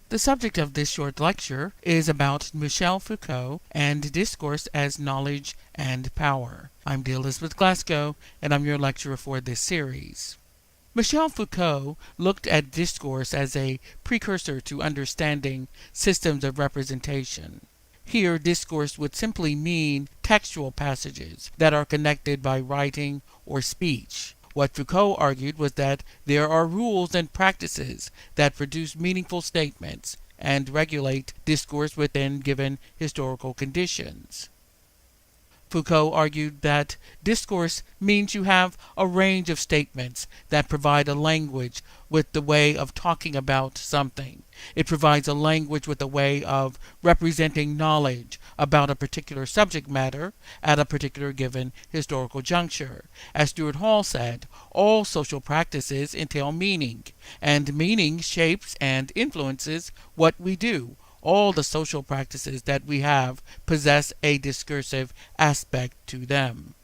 The subject of this short lecture is about Michel.Foucault and discourse as knowledge and power. I'm D. Elizabeth Glasgow, and I'm your lecturer for this series. Michel.Foucault looked at discourse as a precursor to understanding systems of representation. Here, discourse would simply mean textual passages that are connected by writing or speech. What Foucault argued was that there are rules and practices that produce meaningful statements and regulate discourse within given historical conditions. Foucault argued that discourse means you have a range of statements that provide a language with the way of talking about something. It provides a language with a way of representing knowledge about a particular subject matter at a particular given historical juncture. As Stuart Hall said, all social practices entail meaning, and meaning shapes and influences what we do. All the social practices that we have possess a discursive aspect to them.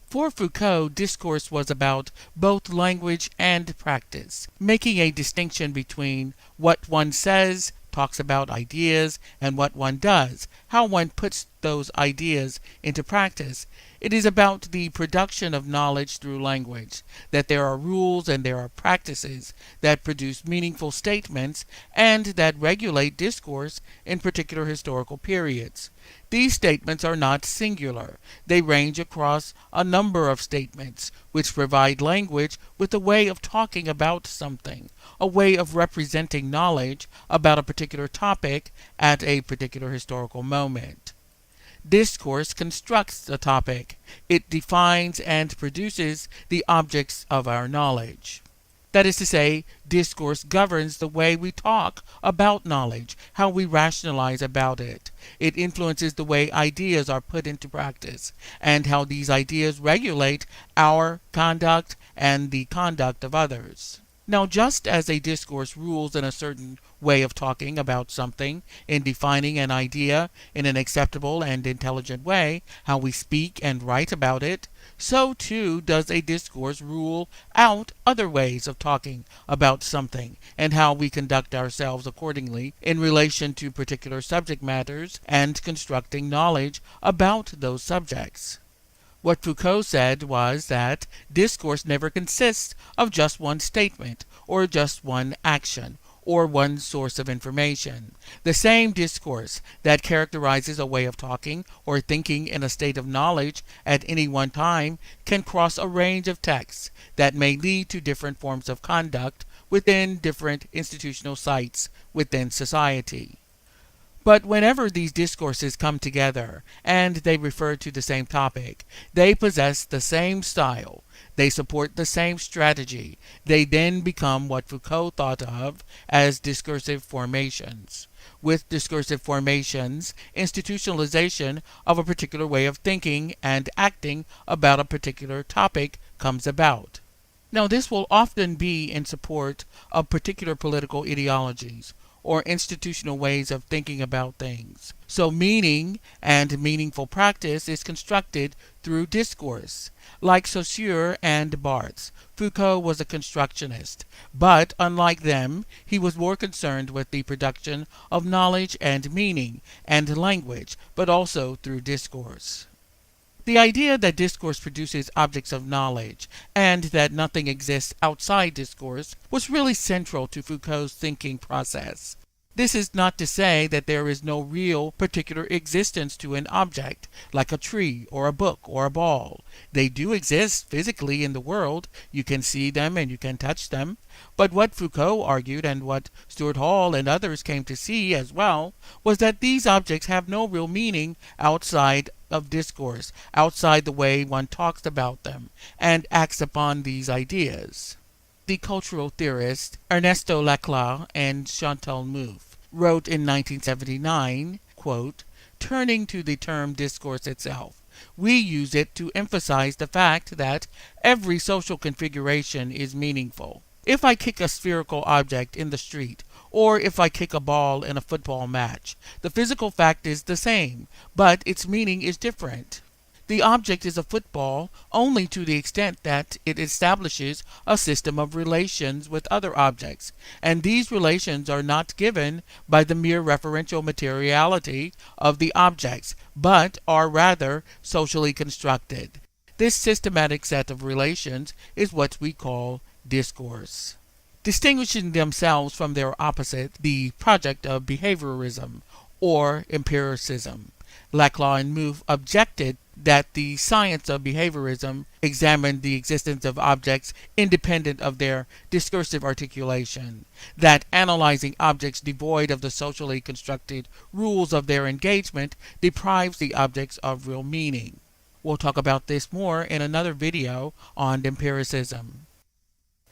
For Foucault, discourse was about both language and practice, making a distinction between what one says, talks about ideas, and what one does, how one puts those ideas into practice. It is about the production of knowledge through language, that there are rules and there are practices that produce meaningful statements and that regulate discourse in particular historical periods. These statements are not singular. They range across a number of statements which provide language with a way of talking about something, a way of representing knowledge about a particular topic at a particular historical moment. Discourse constructs the topic. It defines and produces the objects of our knowledge. That is to say, discourse governs the way we talk about knowledge, how we rationalize about it. It influences the way ideas are put into practice, and how these ideas regulate our conduct and the conduct of others. Now, just as a discourse rules in a certain way of talking about something, in defining an idea in an acceptable and intelligent way, how we speak and write about it, so too does a discourse rule out other ways of talking about something, and how we conduct ourselves accordingly in relation to particular subject matters and constructing knowledge about those subjects. What Foucault said was that discourse never consists of just one statement, or just one action, or one source of information. The same discourse that characterizes a way of talking or thinking in a state of knowledge at any one time can cross a range of texts that may lead to different forms of conduct within different institutional sites within society. But whenever these discourses come together and they refer to the same topic, they possess the same style, they support the same strategy, they then become what Foucault thought of as discursive formations. With discursive formations, institutionalization of a particular way of thinking and acting about a particular topic comes about. Now, this will often be in support of particular political ideologies or institutional ways of thinking about things. So meaning and meaningful practice is constructed through discourse. Like Saussure and Barthes, Foucault was a constructionist, but unlike them, he was more concerned with the production of knowledge and meaning and language, but also through discourse. The idea that discourse produces objects of knowledge and that nothing exists outside discourse was really central to Foucault's thinking process. This is not to say that there is no real particular existence to an object, like a tree or a book or a ball. They do exist physically in the world. You can see them and you can touch them. But what Foucault argued, and what Stuart Hall and others came to see as well, was that these objects have no real meaning outside of discourse, outside the way one talks about them and acts upon these ideas. The cultural theorists Ernesto Laclau and Chantal Mouffe wrote in 1979, quote, "Turning to the term discourse itself, we use it to emphasize the fact that every social configuration is meaningful. If I kick a spherical object in the street, or if I kick a ball in a football match, the physical fact is the same, but its meaning is different. The object is a football only to the extent that it establishes a system of relations with other objects, and these relations are not given by the mere referential materiality of the objects, but are rather socially constructed. This systematic set of relations is what we call discourse. Distinguishing themselves from their opposite, the project of behaviorism or empiricism, Laclau and Mouffe objected that the science of behaviorism examined the existence of objects independent of their discursive articulation, that analyzing objects devoid of the socially constructed rules of their engagement deprives the objects of real meaning. We'll talk about this more in another video on empiricism.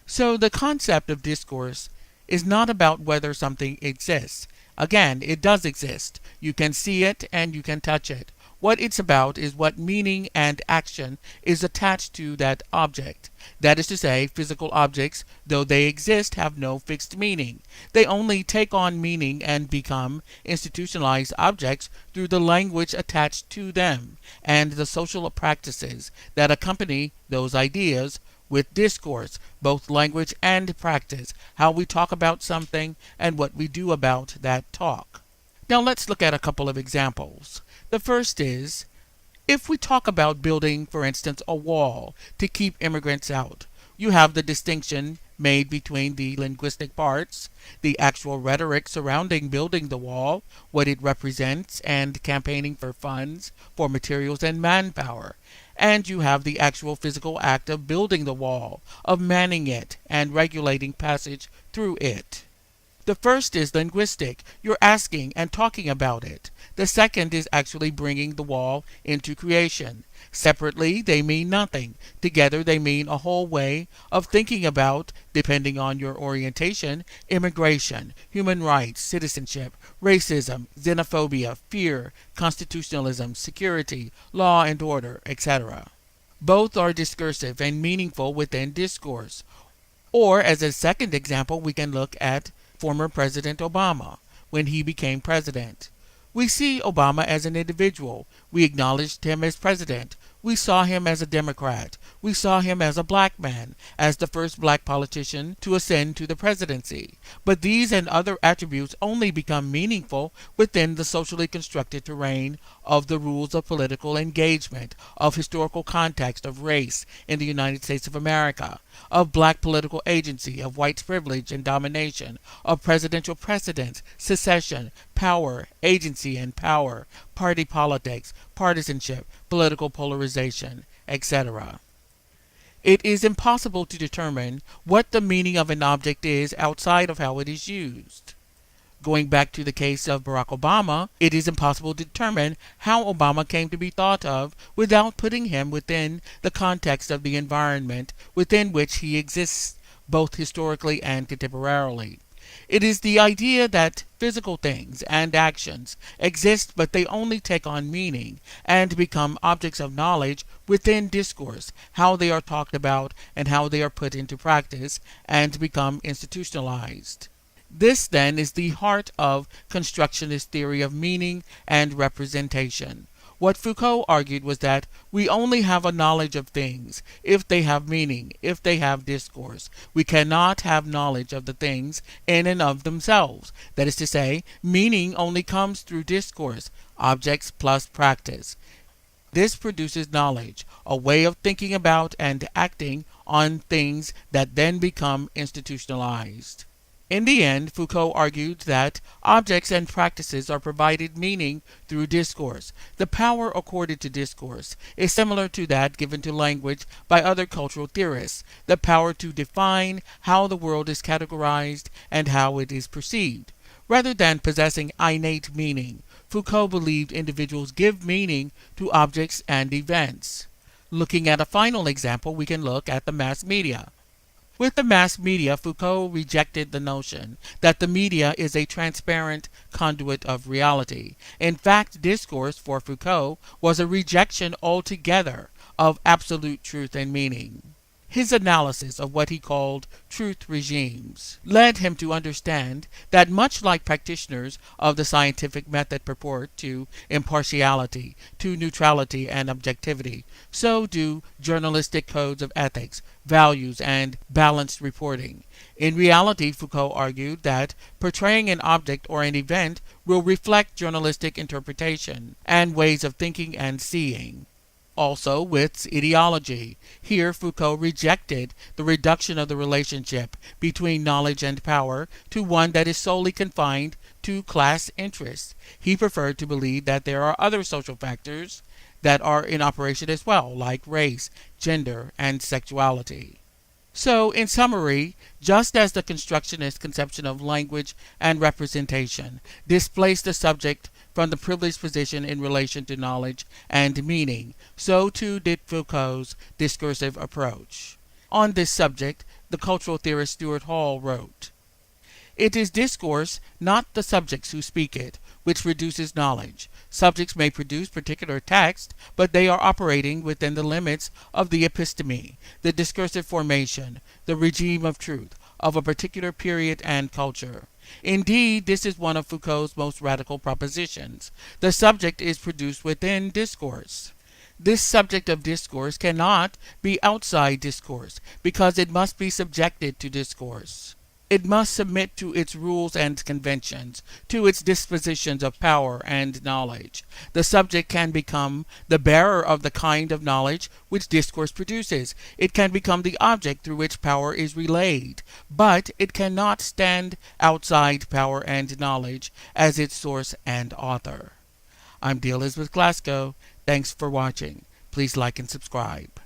So the concept of discourse is not about whether something exists. Again, it does exist. You can see it and you can touch it. What it's about is what meaning and action is attached to that object. That is to say, physical objects, though they exist, have no fixed meaning. They only take on meaning and become institutionalized objects through the language attached to them and the social practices that accompany those ideas. With discourse, both language and practice, how we talk about something and what we do about that talk. Now let's look at a couple of examples. The first is, if we talk about building, for instance, a wall to keep immigrants out, you have the distinction made between the linguistic parts, the actual rhetoric surrounding building the wall, what it represents, and campaigning for funds, for materials and manpower. And you have the actual physical act of building the wall, of manning it, and regulating passage through it. The first is linguistic. You're asking and talking about it. The second is actually bringing the wall into creation. Separately, they mean nothing. Together, they mean a whole way of thinking about, depending on your orientation, immigration, human rights, citizenship, racism, xenophobia, fear, constitutionalism, security, law and order, etc. Both are discursive and meaningful within discourse. Or, as a second example, we can look at former President Obama when he became president. We see Obama as an individual. We acknowledged him as president. We saw him as a Democrat. We saw him as a black man, as the first black politician to ascend to the presidency. But these and other attributes only become meaningful within the socially constructed terrain of the rules of political engagement, of historical context of race in the United States of America, of black political agency, of white privilege and domination, of presidential precedents, secession, power, agency and power, party politics, partisanship, political polarization, etc. It is impossible to determine what the meaning of an object is outside of how it is used. Going back to the case of Barack Obama, it is impossible to determine how Obama came to be thought of without putting him within the context of the environment within which he exists, both historically and contemporarily. It is the idea that physical things and actions exist, but they only take on meaning and become objects of knowledge within discourse, how they are talked about and how they are put into practice and become institutionalized. This, then, is the heart of constructionist theory of meaning and representation. What Foucault argued was that we only have a knowledge of things if they have meaning, if they have discourse. We cannot have knowledge of the things in and of themselves. That is to say, meaning only comes through discourse, objects plus practice. This produces knowledge, a way of thinking about and acting on things that then become institutionalized. In the end, Foucault argued that objects and practices are provided meaning through discourse. The power accorded to discourse is similar to that given to language by other cultural theorists, the power to define how the world is categorized and how it is perceived. Rather than possessing innate meaning, Foucault believed individuals give meaning to objects and events. Looking at a final example, we can look at the mass media. With the mass media, Foucault rejected the notion that the media is a transparent conduit of reality. In fact, discourse for Foucault was a rejection altogether of absolute truth and meaning. His analysis of what he called truth regimes led him to understand that much like practitioners of the scientific method purport to impartiality, to neutrality and objectivity, so do journalistic codes of ethics, values, and balanced reporting. In reality, Foucault argued that portraying an object or an event will reflect journalistic interpretation and ways of thinking and seeing. Also with ideology. Here Foucault rejected the reduction of the relationship between knowledge and power to one that is solely confined to class interests. He preferred to believe that there are other social factors that are in operation as well, like race, gender, and sexuality. So, in summary, just as the constructionist conception of language and representation displaced the subject from the privileged position in relation to knowledge and meaning, so too did Foucault's discursive approach. On this subject, the cultural theorist Stuart Hall wrote, "It is discourse, not the subjects who speak it, which produces knowledge. Subjects may produce particular text, but they are operating within the limits of the episteme, the discursive formation, the regime of truth, of a particular period and culture. Indeed, this is one of Foucault's most radical propositions. The subject is produced within discourse. This subject of discourse cannot be outside discourse, because it must be subjected to discourse. It must submit to its rules and conventions, to its dispositions of power and knowledge. The subject can become the bearer of the kind of knowledge which discourse produces. It can become the object through which power is relayed, but it cannot stand outside power and knowledge as its source and author." I'm D. Elizabeth Glasgow. Thanks for watching. Please like and subscribe.